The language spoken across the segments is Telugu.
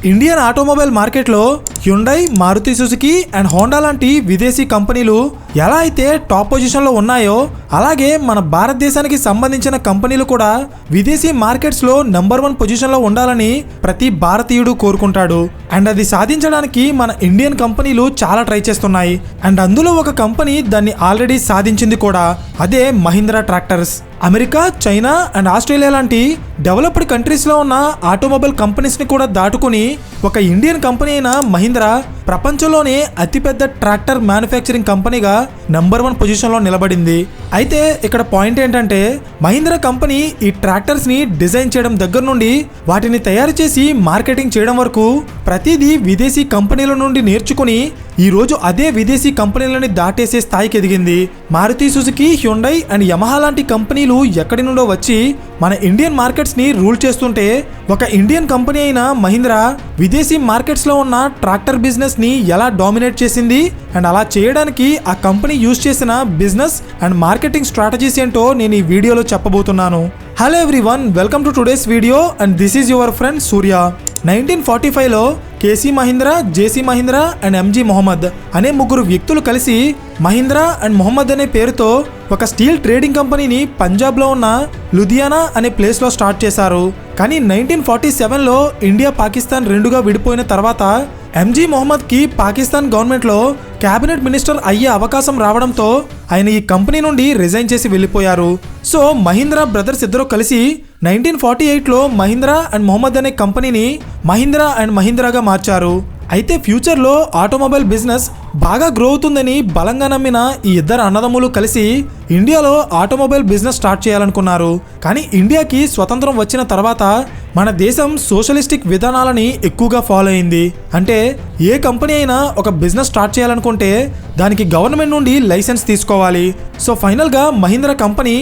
ఇండియన్ ఆటోమొబైల్ మార్కెట్లో Hyundai, Maruti Suzuki and Honda లాంటి విదేశీ కంపెనీలు ఎలా అయితే టాప్ పొజిషన్లో ఉన్నాయో అలాగే మన భారతదేశానికి సంబంధించిన కంపెనీలు కూడా విదేశీ మార్కెట్స్లో నెంబర్ 1 పొజిషన్లో ఉండాలని ప్రతి భారతీయుడు కోరుకుంటాడు. అండ్ అది సాధించడానికి మన ఇండియన్ కంపెనీలు చాలా ట్రై చేస్తున్నాయి. అండ్ అందులో ఒక కంపెనీ దాన్ని ఆల్రెడీ సాధించింది కూడా. అదే Mahindra tractors. America, China and Australia లాంటి డెవలప్డ్ కంట్రీస్లో ఉన్న ఆటోమొబైల్ కంపెనీస్ని కూడా దాటుకుని ఒక ఇండియన్ కంపెనీ అయిన మహీంద్రా ప్రపంచంలోనే అతిపెద్ద ట్రాక్టర్ మ్యానుఫ్యాక్చరింగ్ కంపెనీగా నెంబర్ 1 పొజిషన్లో నిలబడింది. అయితే ఇక్కడ పాయింట్ ఏంటంటే మహీంద్రా కంపెనీ ఈ ట్రాక్టర్స్ని డిజైన్ చేయడం దగ్గర నుండి వాటిని తయారు చేసి మార్కెటింగ్ చేయడం వరకు ప్రతిదీ విదేశీ కంపెనీల నుండి నేర్చుకుని ఈరోజు అదే విదేశీ కంపెనీలని దాటేసే స్థాయికి ఎదిగింది. Maruti Suzuki, Hyundai and Yamaha లాంటి కంపెనీలు ఎక్కడి నుండో వచ్చి మన ఇండియన్ మార్కెట్స్ని రూల్ చేస్తుంటే ఒక ఇండియన్ కంపెనీ అయిన మహీంద్రా విదేశీ మార్కెట్స్లో ఉన్న ట్రాక్టర్ బిజినెస్ని ఎలా డామినేట్ చేసింది అండ్ అలా చేయడానికి ఆ కంపెనీ యూజ్ చేసిన బిజినెస్ అండ్ మార్కెటింగ్ స్ట్రాటజీస్ ఏంటో నేను ఈ వీడియోలో చెప్పబోతున్నాను. Hello everyone, welcome to today's video and this is your friend Surya. 1945లో KC Mahindra, JC Mahindra and MG Mohammed అనే 3 వ్యక్తులు కలిసి మహీంద్రా అండ్ మొహమ్మద్ అనే పేరుతో ఒక స్టీల్ ట్రేడింగ్ కంపెనీని పంజాబ్లో ఉన్న లుధియానా అనే ప్లేస్లో స్టార్ట్ చేశారు. కానీ 1947లో ఇండియా, పాకిస్తాన్ రెండుగా విడిపోయిన తర్వాత ఎంజీ మొహమ్మద్కి పాకిస్తాన్ గవర్నమెంట్లో క్యాబినెట్ మినిస్టర్ అయ్యే అవకాశం రావడంతో ఆయన ఈ కంపెనీ నుండి రిజైన్ చేసి వెళ్ళిపోయారు. సో మహీంద్రా బ్రదర్స్ ఇద్దరు కలిసి 1948లో మహీంద్రా అండ్ మొహమ్మద్ అనే కంపెనీని మహీంద్రా అండ్ మహీంద్రాగా మార్చారు. అయితే ఫ్యూచర్లో ఆటోమొబైల్ బిజినెస్ బాగా గ్రో అవుతుందని బలంగా నమ్మిన ఈ ఇద్దరు అన్నదమ్ములు కలిసి ఇండియాలో ఆటోమొబైల్ బిజినెస్ స్టార్ట్ చేయాలనుకున్నారు. కానీ ఇండియాకి స్వతంత్రం వచ్చిన తర్వాత మన దేశం సోషలిస్టిక్ విధానాలని ఎక్కువగా ఫాలో అయింది. అంటే ఏ కంపెనీ అయినా ఒక బిజినెస్ స్టార్ట్ చేయాలనుకుంటే దానికి గవర్నమెంట్ నుండి లైసెన్స్ తీసుకోవాలి. సో ఫైనల్గా మహీంద్రా కంపెనీ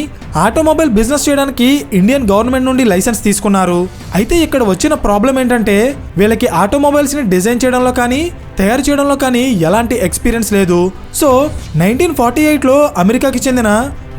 ఆటోమొబైల్ బిజినెస్ చేయడానికి ఇండియన్ గవర్నమెంట్ నుండి లైసెన్స్ తీసుకున్నారు. అయితే ఇక్కడ వచ్చిన ప్రాబ్లం ఏంటంటే వీళ్ళకి ఆటోమొబైల్స్ని డిజైన్ చేయడంలో కానీ తయారు చేయడంలో కానీ ఎలాంటి ఎక్స్పీరియన్స్ లేదు. సో 1948లో అమెరికాకి చెందిన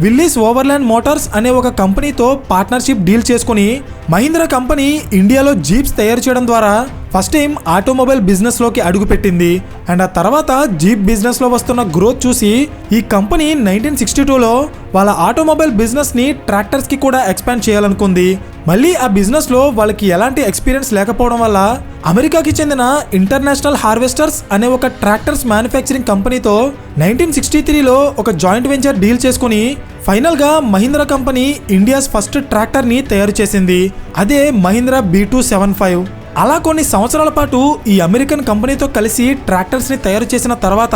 విల్లీస్ ఓవర్లాండ్ మోటార్స్ అనే ఒక కంపెనీతో పార్ట్నర్షిప్ డీల్ చేసుకుని మహీంద్రా కంపెనీ ఇండియాలో జీప్స్ తయారు చేయడం ద్వారా ఫస్ట్ టైం ఆటోమొబైల్ బిజినెస్లోకి అడుగుపెట్టింది. అండ్ ఆ తర్వాత జీప్ బిజినెస్లో వస్తున్న గ్రోత్ చూసి ఈ కంపెనీ 1962లో వాళ్ళ ఆటోమొబైల్ బిజినెస్ని ట్రాక్టర్స్కి కూడా ఎక్స్పాండ్ చేయాలనుకుంది. మళ్ళీ ఆ బిజినెస్లో వాళ్ళకి ఎలాంటి ఎక్స్పీరియన్స్ లేకపోవడం వల్ల అమెరికాకి చెందిన ఇంటర్నేషనల్ హార్వెస్టర్స్ అనే ఒక ట్రాక్టర్స్ మ్యానుఫ్యాక్చరింగ్ కంపెనీతో 1963లో ఒక జాయింట్ వెంచర్ డీల్ చేసుకుని ఫైనల్గా మహీంద్రా కంపెనీ ఇండియాస్ ఫస్ట్ ట్రాక్టర్ని తయారు చేసింది. అదే మహీంద్రా B275. అలా కొన్ని సంవత్సరాల పాటు ఈ అమెరికన్ కంపెనీతో కలిసి ట్రాక్టర్స్ని తయారు చేసిన తర్వాత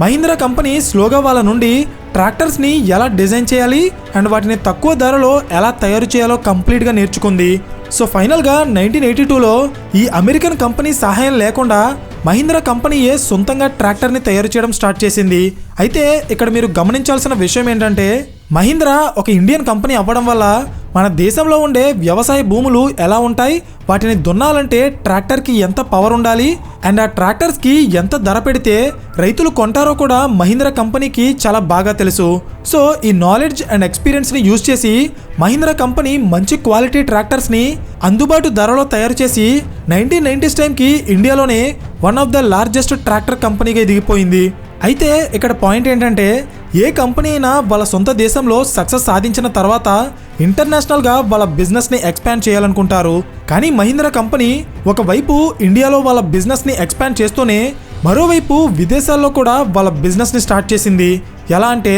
మహీంద్రా కంపెనీ స్లోగా వాళ్ళ నుండి ట్రాక్టర్స్ని ఎలా డిజైన్ చేయాలి అండ్ వాటిని తక్కువ ధరలో ఎలా తయారు చేయాలో కంప్లీట్గా నేర్చుకుంది. సో ఫైనల్గా 1982లో ఈ అమెరికన్ కంపెనీ సహాయం లేకుండా మహీంద్రా కంపెనీయే సొంతంగా ట్రాక్టర్ని తయారు చేయడం స్టార్ట్ చేసింది. అయితే ఇక్కడ మీరు గమనించాల్సిన విషయం ఏంటంటే మహీంద్రా ఒక ఇండియన్ కంపెనీ అవ్వడం వల్ల మన దేశంలో ఉండే వ్యవసాయ భూములు ఎలా ఉంటాయి, వాటిని దున్నాలంటే ట్రాక్టర్కి ఎంత పవర్ ఉండాలి అండ్ ఆ ట్రాక్టర్స్కి ఎంత ధర పెడితే రైతులు కొంటారో కూడా మహీంద్రా కంపెనీకి చాలా బాగా తెలుసు. సో ఈ నాలెడ్జ్ అండ్ ఎక్స్పీరియన్స్ని యూజ్ చేసి మహీంద్రా కంపెనీ మంచి క్వాలిటీ ట్రాక్టర్స్ని అందుబాటు ధరలో తయారు చేసి 1990s టైంకి ఇండియాలోనే one of the largest tractor కంపెనీగా ఎదిగిపోయింది. అయితే ఇక్కడ పాయింట్ ఏంటంటే ఏ కంపెనీ అయినా వాళ్ళ సొంత దేశంలో సక్సెస్ సాధించిన తర్వాత ఇంటర్నేషనల్గా వాళ్ళ బిజినెస్ని ఎక్స్పాండ్ చేయాలనుకుంటారు. కానీ మహీంద్రా కంపెనీ ఒకవైపు ఇండియాలో వాళ్ళ బిజినెస్ని ఎక్స్పాండ్ చేస్తూనే మరోవైపు విదేశాల్లో కూడా వాళ్ళ బిజినెస్ని స్టార్ట్ చేసింది. ఎలా అంటే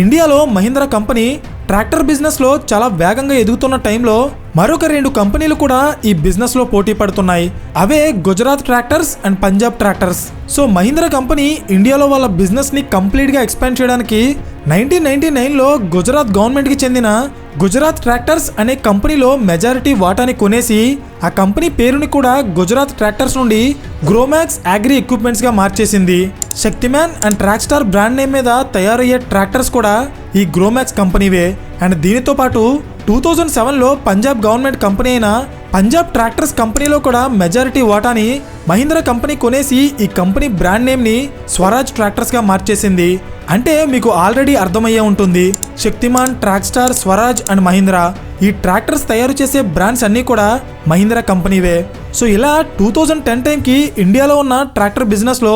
ఇండియాలో మహీంద్రా కంపెనీ ట్రాక్టర్ బిజినెస్లో చాలా వేగంగా ఎదుగుతున్న టైంలో మరొక 2 కంపెనీలు కూడా ఈ బిజినెస్లో పోటీ పడుతున్నాయి. అవే Gujarat tractors and Punjab tractors. So Mahindra company ఇండియాలో వాళ్ళ బిజినెస్ని కంప్లీట్గా ఎక్స్పాండ్ చేయడానికి 1999లో గుజరాత్ గవర్నమెంట్కి చెందిన గుజరాత్ ట్రాక్టర్స్ అనే కంపెనీలో మెజారిటీ వాటాని కొనేసి ఆ కంపెనీ పేరుని కూడా గుజరాత్ ట్రాక్టర్స్ నుండి గ్రోమాక్స్ అగ్రి ఎక్విప్మెంట్స్గా మార్చేసింది. Shaktimaan and track star brand name మీద తయారయ్యే ట్రాక్టర్స్ కూడా ఈ గ్రోమాక్స్ కంపెనీవే. అండ్ దీనితో పాటు 2007లో పంజాబ్ గవర్నమెంట్ కంపెనీ అయిన పంజాబ్ ట్రాక్టర్స్ కంపెనీలో కూడా మెజారిటీ వాటాని మహీంద్రా కంపెనీ కొనేసి ఈ కంపెనీ బ్రాండ్ నేమ్ని స్వరాజ్ ట్రాక్టర్స్గా మార్చేసింది. అంటే మీకు ఆల్రెడీ అర్థమయ్యే ఉంటుంది Shaktimaan, track star, Swaraj and Mahindra ఈ ట్రాక్టర్స్ తయారు చేసే బ్రాండ్స్ అన్నీ కూడా మహీంద్రా కంపెనీవే. సో ఇలా 2010 టైంకి ఇండియాలో ఉన్న ట్రాక్టర్ బిజినెస్లో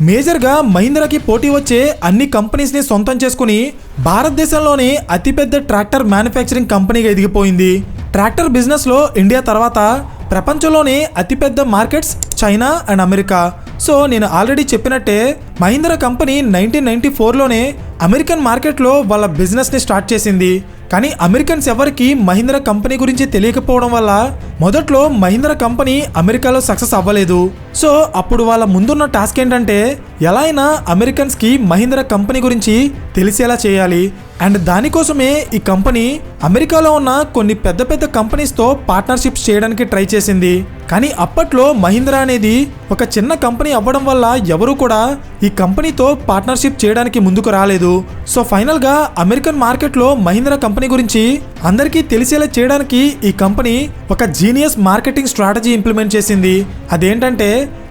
మేజర్గా మహీంద్రాకి పోటీ వచ్చే అన్ని కంపెనీస్ని సొంతం చేసుకుని భారతదేశంలోని అతిపెద్ద ట్రాక్టర్ మ్యానుఫ్యాక్చరింగ్ కంపెనీగా ఎదిగిపోయింది. ట్రాక్టర్ బిజినెస్లో ఇండియా తర్వాత ప్రపంచంలోనే అతిపెద్ద markets China and America. So నేను ఆల్రెడీ చెప్పినట్టే మహీంద్రా కంపెనీ 1994లోనే అమెరికన్ మార్కెట్లో వాళ్ళ బిజినెస్ని స్టార్ట్ చేసింది. కానీ అమెరికన్స్ ఎవరికి మహీంద్రా కంపెనీ గురించి తెలియకపోవడం వల్ల మొదట్లో మహీంద్రా కంపెనీ అమెరికాలో సక్సెస్ అవ్వలేదు. సో అప్పుడు వాళ్ళ ముందున్న టాస్క్ ఏంటంటే ఎలా అయినా అమెరికన్స్కి మహీంద్రా కంపెనీ గురించి తెలిసేలా చేయాలి. అండ్ దానికోసమే ఈ కంపెనీ అమెరికాలో ఉన్న కొన్ని పెద్ద పెద్ద కంపెనీస్తో పార్ట్నర్షిప్స్ చేయడానికి ట్రై చేసింది. కానీ అప్పట్లో మహీంద్రా అనేది ఒక చిన్న కంపెనీ అవ్వడం వల్ల ఎవరు కూడా ఈ కంపెనీతో పార్ట్నర్షిప్ చేయడానికి ముందుకు రాలేదు. సో ఫైనల్గా అమెరికన్ మార్కెట్లో మహీంద్రా కంపెనీ గురించి అందరికీ తెలిసేలా చేయడానికి ఈ కంపెనీ ఒక జీనియస్ మార్కెటింగ్ స్ట్రాటజీ ఇంప్లిమెంట్ చేసింది. అదేంటంటే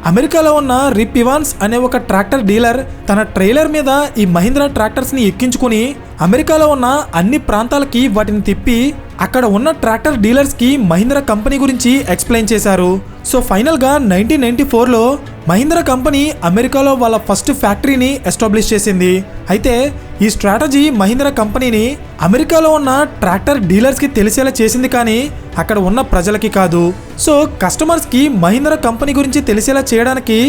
అమెరికాలో ఉన్న రిప్ ఇవాన్స్ అనే ఒక ట్రాక్టర్ డీలర్ తన ట్రైలర్ మీద ఈ మహీంద్రా ట్రాక్టర్స్ని ఎక్కించుకుని అమెరికాలో ఉన్న అన్ని ప్రాంతాలకి వాటిని తిప్పి అక్కడ ఉన్న ట్రాక్టర్ డీలర్స్కి మహీంద్రా కంపెనీ గురించి ఎక్స్ప్లెయిన్ చేశారు. సో ఫైనల్గా 1994లో మహీంద్రా కంపెనీ అమెరికాలో వాళ్ళ ఫస్ట్ ఫ్యాక్టరీని ఎస్టాబ్లిష్ చేసింది. అయితే ఈ స్ట్రాటజీ మహీంద్రా కంపెనీని అమెరికాలో ఉన్న ట్రాక్టర్ డీలర్స్కి తెలిసేలా చేసింది, కానీ అక్కడ ఉన్న ప్రజలకి కాదు. సో కస్టమర్స్కి మహీంద్రా కంపెనీ గురించి తెలిసేలా చేయడానికి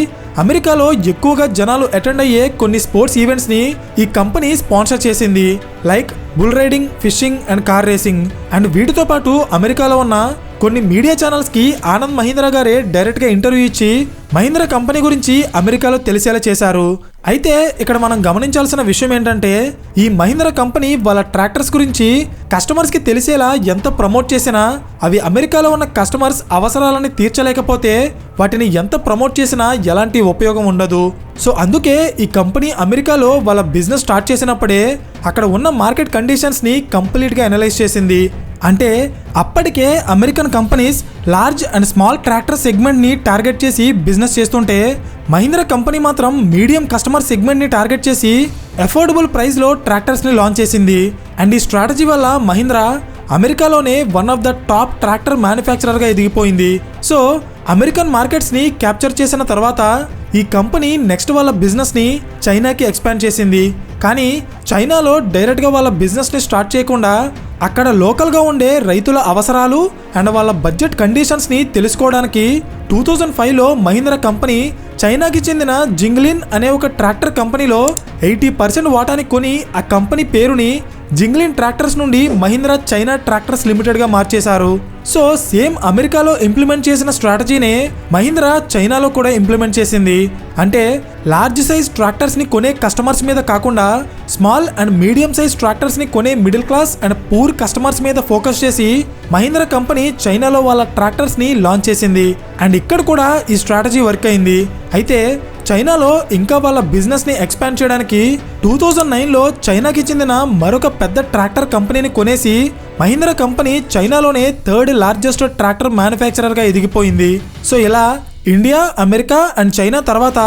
అమెరికాలో ఎక్కువగా జనాలు అటెండ్ అయ్యే కొన్ని స్పోర్ట్స్ ఈవెంట్స్ని ఈ కంపెనీ స్పాన్సర్ చేసింది. Like bull riding, fishing and car racing. And వీటితో పాటు అమెరికాలో ఉన్న కొన్ని మీడియా ఛానల్స్కి ఆనంద్ మహీంద్రా గారే డైరెక్ట్గా ఇంటర్వ్యూ ఇచ్చి మహీంద్రా కంపెనీ గురించి అమెరికాలో తెలిసేలా చేశారు. అయితే ఇక్కడ మనం గమనించాల్సిన విషయం ఏంటంటే ఈ మహీంద్రా కంపెనీ వాళ్ళ ట్రాక్టర్స్ గురించి కస్టమర్స్కి తెలిసేలా ఎంత ప్రమోట్ చేసినా అవి అమెరికాలో ఉన్న కస్టమర్స్ అవసరాలని తీర్చలేకపోతే వాటిని ఎంత ప్రమోట్ చేసినా ఎలాంటి ఉపయోగం ఉండదు. సో అందుకే ఈ కంపెనీ అమెరికాలో వాళ్ళ బిజినెస్ స్టార్ట్ చేసినప్పుడే అక్కడ ఉన్న మార్కెట్ కండిషన్స్ని కంప్లీట్గా అనలైజ్ చేసింది. అంటే అప్పటికే American companies large and small tractor సెగ్మెంట్ని టార్గెట్ చేసి బిజినెస్ చేస్తుంటే మహీంద్రా కంపెనీ మాత్రం మీడియం కస్టమర్ సెగ్మెంట్ని టార్గెట్ చేసి అఫోర్డబుల్ ప్రైస్లో ట్రాక్టర్స్ని లాంచ్ చేసింది. అండ్ ఈ స్ట్రాటజీ వల్ల మహీంద్రా అమెరికాలోనే one of the top tractor మ్యానుఫ్యాక్చరర్గా ఎదిగిపోయింది. సో అమెరికన్ మార్కెట్స్ని క్యాప్చర్ చేసిన తర్వాత ఈ కంపెనీ నెక్స్ట్ వాళ్ళ బిజినెస్ని చైనాకి ఎక్స్పాండ్ చేసింది. కానీ చైనాలో డైరెక్ట్గా వాళ్ళ బిజినెస్ని స్టార్ట్ చేయకుండా అక్కడ లోకల్గా ఉండే రైతుల అవసరాలు అండ్ వాళ్ళ బడ్జెట్ కండిషన్స్ని తెలుసుకోవడానికి 2005లో మహీంద్రా కంపెనీ చైనాకి చెందిన జింగ్లిన్ అనే ఒక ట్రాక్టర్ కంపెనీలో 80% వాటాని కొని ఆ కంపెనీ పేరుని జింగ్లిన్ ట్రాక్టర్స్ నుండి మహీంద్రా చైనా ట్రాక్టర్స్ లిమిటెడ్గా మార్చేశారు. సో సేమ్ అమెరికాలో ఇంప్లిమెంట్ చేసిన స్ట్రాటజీనే మహీంద్రా చైనాలో కూడా ఇంప్లిమెంట్ చేసింది. అంటే లార్జ్ సైజ్ ట్రాక్టర్స్ని కొనే కస్టమర్స్ మీద కాకుండా స్మాల్ అండ్ మీడియం సైజ్ ట్రాక్టర్స్ని కొనే middle class and poor customers మీద ఫోకస్ చేసి మహీంద్రా కంపెనీ చైనాలో వాళ్ళ ట్రాక్టర్స్ని లాంచ్ చేసింది. అండ్ ఇక్కడ కూడా ఈ స్ట్రాటజీ వర్క్ అయింది. అయితే చైనాలో ఇంకా వాళ్ళ బిజినెస్ని ఎక్స్పాండ్ చేయడానికి 2009లో చైనాకి చెందిన మరొక పెద్ద ట్రాక్టర్ కంపెనీని కొనేసి మహీంద్రా కంపెనీ చైనాలోనే థర్డ్ లార్జెస్ట్ ట్రాక్టర్ మ్యానుఫ్యాక్చరర్గా ఎదిగిపోయింది. సో ఇలా ఇండియా, అమెరికా అండ్ చైనా తర్వాత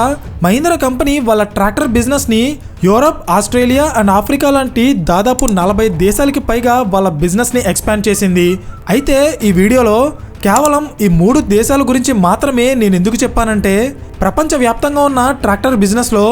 మహీంద్రా కంపెనీ వాళ్ళ ట్రాక్టర్ బిజినెస్ని యూరప్, ఆస్ట్రేలియా అండ్ ఆఫ్రికా లాంటి దాదాపు 40 దేశాలకి పైగా వాళ్ళ బిజినెస్ని ఎక్స్పాండ్ చేసింది. అయితే ఈ వీడియోలో కేవలం ఈ 3 దేశాల గురించి మాత్రమే నేను ఎందుకు చెప్పానంటే ప్రపంచవ్యాప్తంగా ఉన్న ట్రాక్టర్ బిజినెస్లో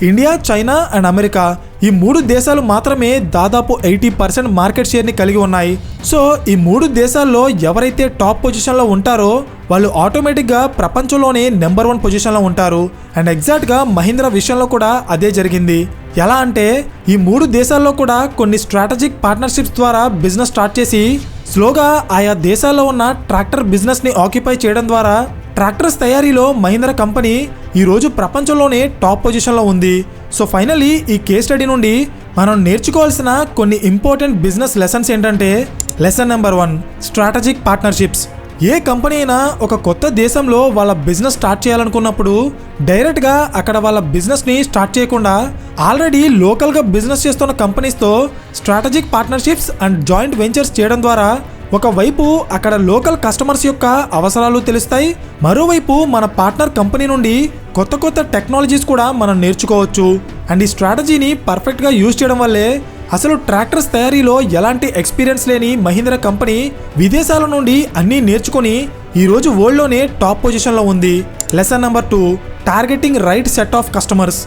ఇండియా, చైనా అండ్ అమెరికా ఈ 3 దేశాలు మాత్రమే దాదాపు 80% మార్కెట్ షేర్ని కలిగి ఉన్నాయి. సో ఈ 3 దేశాల్లో ఎవరైతే టాప్ పొజిషన్లో ఉంటారో వాళ్ళు ఆటోమేటిక్గా ప్రపంచంలోనే నెంబర్ 1 పొజిషన్లో ఉంటారు. అండ్ ఎగ్జాక్ట్గా మహీంద్రా విషయంలో కూడా అదే జరిగింది. ఎలా అంటే ఈ 3 దేశాల్లో కూడా కొన్ని స్ట్రాటజిక్ పార్ట్నర్షిప్స్ ద్వారా బిజినెస్ స్టార్ట్ చేసి స్లోగా ఆయా దేశాల్లో ఉన్న ట్రాక్టర్ బిజినెస్ని ఆక్యుపై చేయడం ద్వారా ట్రాక్టర్స్ తయారీలో మహీంద్రా కంపెనీ ఈరోజు ప్రపంచంలోనే టాప్ పొజిషన్లో ఉంది. సో ఫైనల్లీ ఈ కేస్ స్టడీ నుండి మనం నేర్చుకోవాల్సిన కొన్ని ఇంపార్టెంట్ బిజినెస్ లెసన్స్ ఏంటంటే లెసన్ నెంబర్ 1, స్ట్రాటజిక్ పార్ట్నర్షిప్స్. ఏ కంపెనీ అయినా ఒక కొత్త దేశంలో వాళ్ళ బిజినెస్ స్టార్ట్ చేయాలనుకున్నప్పుడు డైరెక్ట్గా అక్కడ వాళ్ళ బిజినెస్ని స్టార్ట్ చేయకుండా ఆల్రెడీ లోకల్గా బిజినెస్ చేస్తున్న కంపెనీస్తో strategic partnerships and joint ventures చేయడం ద్వారా ఒకవైపు అక్కడ లోకల్ కస్టమర్స్ యొక్క అవసరాలు తెలుస్తాయి, మరోవైపు మన పార్ట్నర్ కంపెనీ నుండి కొత్త కొత్త టెక్నాలజీస్ కూడా మనం నేర్చుకోవచ్చు. అండ్ ఈ స్ట్రాటజీని పర్ఫెక్ట్గా యూజ్ చేయడం వల్లే అసలు ట్రాక్టర్స్ తయారీలో ఎలాంటి ఎక్స్పీరియన్స్ లేని మహీంద్రా కంపెనీ విదేశాల నుండి అన్నీ నేర్చుకొని ఈరోజు వరల్డ్లోనే టాప్ పొజిషన్లో ఉంది. Lesson number 2, targeting right set of customers.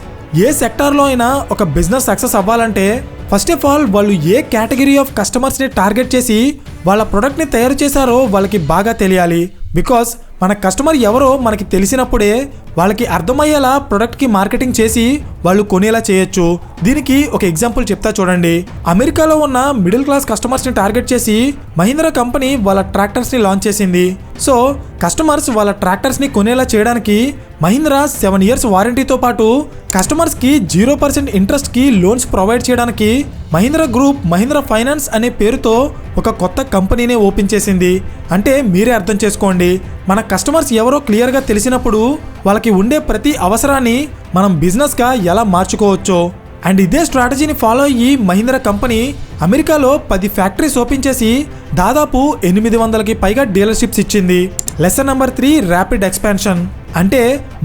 ఏ సెక్టార్లో అయినా ఒక బిజినెస్ సక్సెస్ అవ్వాలంటే ఫస్ట్ ఆఫ్ ఆల్ వాళ్ళు ఏ కేటగిరీ ఆఫ్ కస్టమర్స్ని టార్గెట్ చేసి వాళ్ళ ప్రొడక్ట్ని తయారు చేశారో వాళ్ళకి బాగా తెలియాలి. బికాస్ మన కస్టమర్ ఎవరో మనకి తెలిసినప్పుడే వాళ్ళకి అర్థమయ్యేలా ప్రొడక్ట్కి మార్కెటింగ్ చేసి వాళ్ళు కొనేలా చేయొచ్చు. దీనికి ఒక ఎగ్జాంపుల్ చెప్తా చూడండి. అమెరికాలో ఉన్న మిడిల్ క్లాస్ కస్టమర్స్ని టార్గెట్ చేసి మహీంద్రా కంపెనీ వాళ్ళ ట్రాక్టర్స్ని లాంచ్ చేసింది. సో కస్టమర్స్ వాళ్ళ ట్రాక్టర్స్ని కొనేలా చేయడానికి మహీంద్రా 7 years వారంటీతో పాటు కస్టమర్స్కి 0% ఇంట్రెస్ట్కి లోన్స్ ప్రొవైడ్ చేయడానికి మహీంద్రా గ్రూప్ మహీంద్రా ఫైనాన్స్ అనే పేరుతో ఒక కొత్త కంపెనీనే ఓపెన్ చేసింది. అంటే మీరే అర్థం చేసుకోండి, మన కస్టమర్స్ ఎవరో క్లియర్గా తెలిసినప్పుడు వాళ్ళకి ఉండే ప్రతి అవసరాన్ని మనం బిజినెస్గా ఎలా మార్చుకోవచ్చో. అండ్ ఇదే స్ట్రాటజీని ఫాలో అయ్యి మహీంద్రా కంపెనీ అమెరికాలో 10 ఫ్యాక్టరీస్ ఓపెన్ చేసి దాదాపు 800కి పైగా డీలర్షిప్స్ ఇచ్చింది. Lesson number 3, rapid expansion. అంటే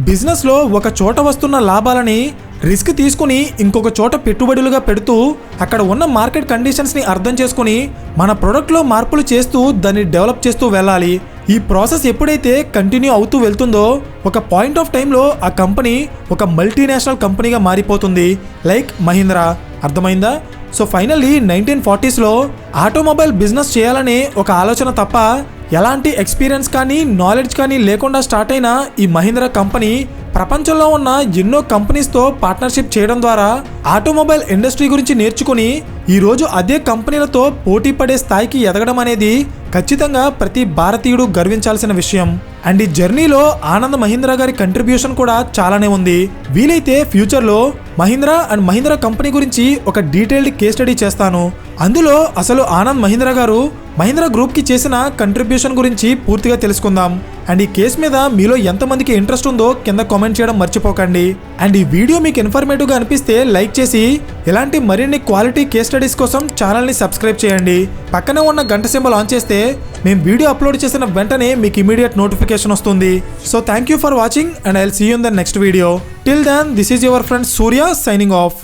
బిజినెస్లో ఒక చోట వస్తున్న లాభాలని రిస్క్ తీసుకుని ఇంకొక చోట పెట్టుబడులుగా పెడుతూ అక్కడ ఉన్న మార్కెట్ కండిషన్స్ని అర్థం చేసుకుని మన ప్రొడక్ట్లో మార్పులు చేస్తూ దాన్ని డెవలప్ చేస్తూ వెళ్ళాలి. ఈ ప్రాసెస్ ఎప్పుడైతే కంటిన్యూ అవుతూ వెళ్తుందో ఒక పాయింట్ ఆఫ్ టైంలో ఆ కంపెనీ ఒక మల్టీనేషనల్ కంపెనీగా మారిపోతుంది, లైక్ మహీంద్రా. అర్థమైందా? సో ఫైనల్లీ 1940sలో ఆటోమొబైల్ బిజినెస్ చేయాలనే ఒక ఆలోచన తప్ప ఎలాంటి ఎక్స్పీరియన్స్ కానీ నాలెడ్జ్ కానీ లేకుండా స్టార్ట్ అయిన ఈ మహీంద్రా కంపెనీ ప్రపంచంలో ఉన్న ఎన్నో కంపెనీస్తో పార్ట్నర్షిప్ చేయడం ద్వారా ఆటోమొబైల్ ఇండస్ట్రీ గురించి నేర్చుకుని ఈరోజు అదే కంపెనీలతో పోటీ పడే స్థాయికి ఎదగడం అనేది ఖచ్చితంగా ప్రతి భారతీయుడు గర్వించాల్సిన విషయం. అండ్ ఈ జర్నీలో ఆనంద్ మహీంద్రా గారి కంట్రిబ్యూషన్ కూడా చాలానే ఉంది. వీలైతే ఫ్యూచర్లో మహీంద్రా అండ్ మహీంద్రా కంపెనీ గురించి ఒక డీటెయిల్డ్ కేస్ స్టడీ చేస్తాను. అందులో అసలు ఆనంద్ మహీంద్రా గారు మహీంద్రా గ్రూప్కి చేసిన కంట్రిబ్యూషన్ గురించి పూర్తిగా తెలుసుకుందాం. అండ్ ఈ కేసు మీద మీలో ఎంతమందికి ఇంట్రెస్ట్ ఉందో కింద కామెంట్ చేయడం మర్చిపోకండి. అండ్ ఈ వీడియో మీకు ఇన్ఫర్మేటివ్గా అనిపిస్తే లైక్ చేసి ఇలాంటి మరిన్ని క్వాలిటీ కేస్ స్టడీస్ కోసం ఛానల్ని సబ్స్క్రైబ్ చేయండి. పక్కనే ఉన్న గంట సింబల్ ఆన్ చేస్తే మేము వీడియో అప్లోడ్ చేసిన వెంటనే మీకు ఇమీడియట్ నోటిఫికేషన్ వస్తుంది. So thank you for watching and I will see you in the next video. Till then this is your friend Surya signing of.